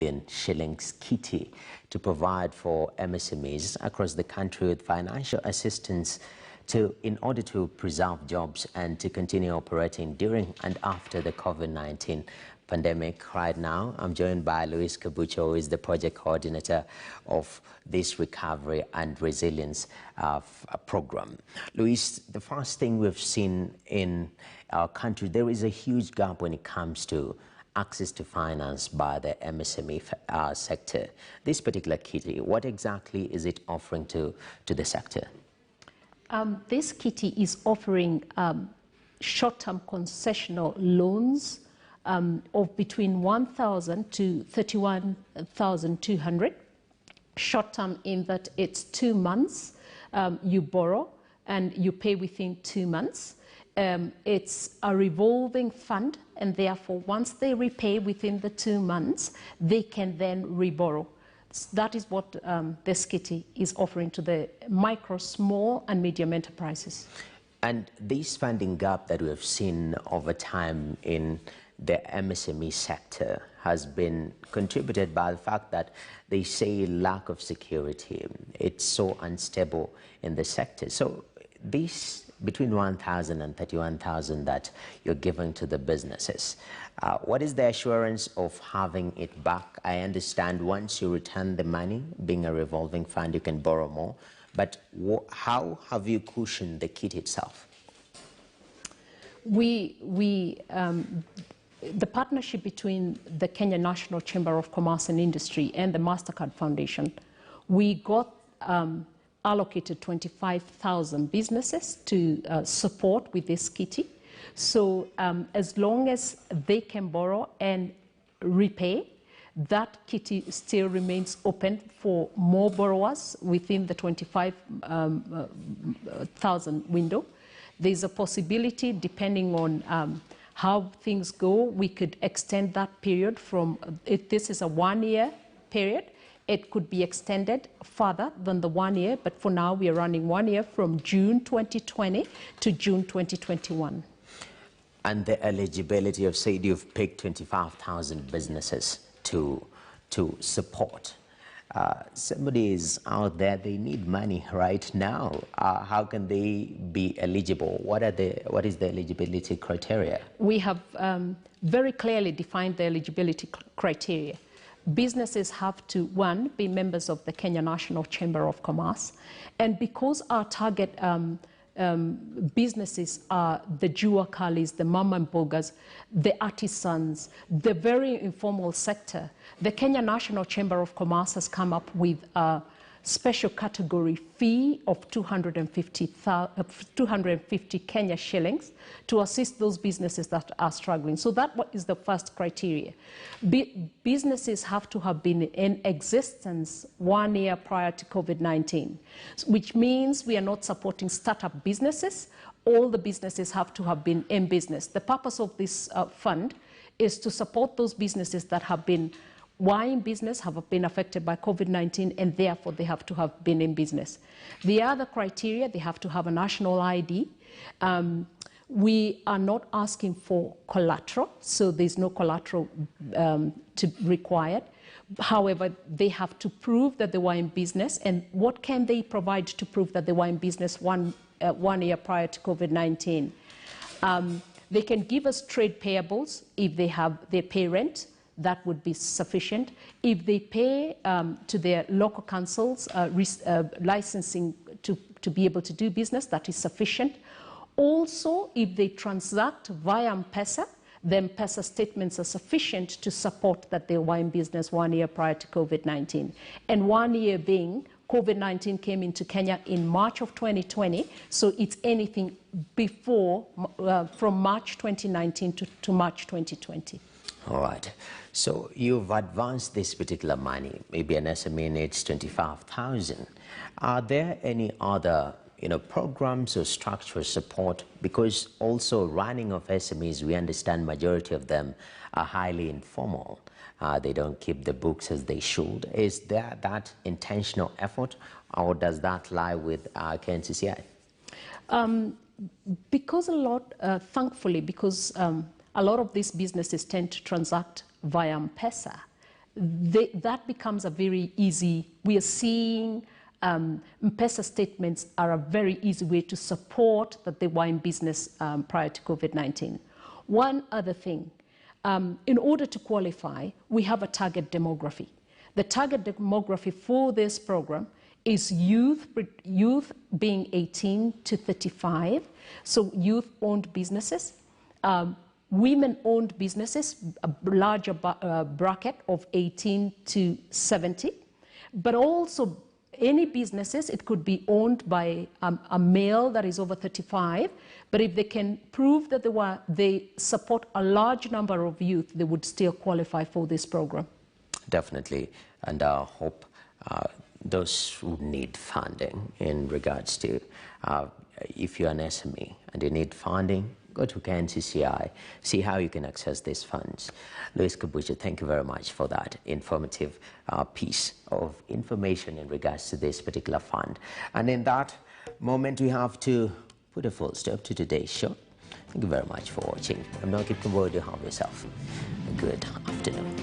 shillings Kiti to provide for MSMEs across the country with financial assistance in order to preserve jobs and to continue operating during and after the COVID-19 pandemic. Right now, I'm joined by Luis Cabucho, who is the project coordinator of this recovery and resilience program. Luis, the first thing we've seen in our country, there is a huge gap when it comes to access to finance by the MSME sector. This particular Kiti, what exactly is it offering to the sector? This Kiti is offering short-term concessional loans of between 1,000 to 31,200. Short-term in that it's 2 months you borrow and you pay within 2 months. It's a revolving fund, and therefore once they repay within the 2 months, they can then reborrow. That is what this Kiti is offering to the micro, small and medium enterprises. And this funding gap that we have seen over time in the MSME sector has been contributed by the fact that they say lack of security. It's so unstable in the sector. So this between 1,000 and 31,000 that you're giving to the businesses, what is the assurance of having it back? I understand once you return the money, being a revolving fund, you can borrow more. But how have you cushioned the kit itself? The partnership between the Kenya National Chamber of Commerce and Industry and the MasterCard Foundation, we got allocated 25,000 businesses to support with this Kiti. So as long as they can borrow and repay, that Kiti still remains open for more borrowers within the 25,000 window. There's a possibility, depending on how things go, we could extend that period from, if this is a 1-year period, it could be extended further than the 1 year, but for now we are running 1 year from June 2020 to June 2021. And the eligibility, you've said you've picked 25,000 businesses to support. Somebody is out there, they need money right now. How can they be eligible? What is the eligibility criteria? We have very clearly defined the eligibility criteria. Businesses have to, 1, be members of the Kenya National Chamber of Commerce. And because our target businesses are the jua kalis, the mama and bogas, the artisans, the very informal sector, the Kenya National Chamber of Commerce has come up with a special category fee of 250 Kenya shillings to assist those businesses that are struggling. So that is the first criteria. Businesses have to have been in existence 1 year prior to COVID-19, which means we are not supporting startup businesses. All the businesses have to have been in business. The purpose of this fund is to support those businesses that have been in business, have been affected by COVID-19, and therefore they have to have been in business. The other criteria, they have to have a national ID. We are not asking for collateral, so there's no collateral required. However, they have to prove that they were in business. And what can they provide to prove that they were in business 1 year prior to COVID-19? They can give us trade payables if they pay rent. That would be sufficient. If they pay to their local councils licensing to be able to do business, that is sufficient. Also, if they transact via M-Pesa, then M-Pesa statements are sufficient to support that they were in business 1 year prior to COVID-19. And 1 year being, COVID-19 came into Kenya in March of 2020, so it's anything before, from March 2019 to March 2020. All right. So you've advanced this particular money. Maybe an SME needs 25,000. Are there any other, programs or structural support? Because also running of SMEs, we understand majority of them are highly informal. They don't keep the books as they should. Is there that intentional effort, or does that lie with KNCCI? Because thankfully, because a lot of these businesses tend to transact via M-Pesa, that becomes a very easy, we are seeing M-Pesa statements are a very easy way to support that they were in business prior to COVID-19. One other thing, in order to qualify, we have a target demography. The target demography for this program is youth being 18 to 35, so youth-owned businesses, women-owned businesses, a larger bracket of 18 to 70, but also any businesses, it could be owned by a male that is over 35, but if they can prove that they support a large number of youth, they would still qualify for this program. Definitely, and I hope those who need funding in regards to, if you're an SME and you need funding, go to KNCCI, see how you can access these funds. Luis Kabucha, thank you very much for that informative piece of information in regards to this particular fund. And in that moment, we have to put a full stop to today's show. Thank you very much for watching. I'm Kiti. You have yourself a good afternoon.